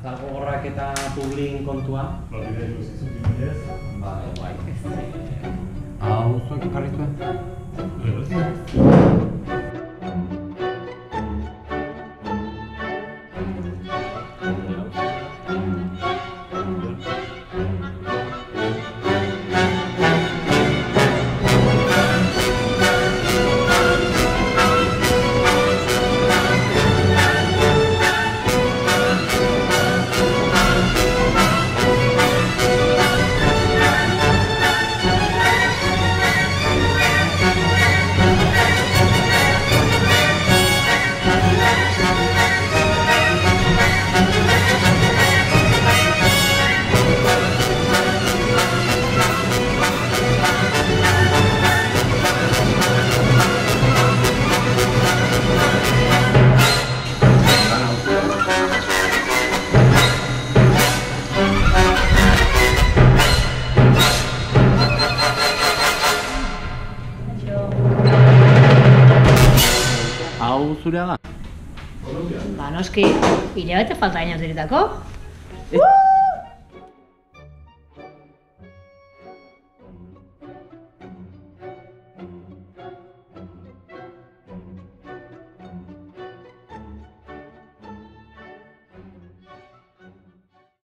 Azalgo gorrak eta publin kontua. Bidea ikusi bidez. Bale, guai. Hau, zuek ekarri zuen? Hau zurea da? Ba, noski, hilabete falta gainaz diretako.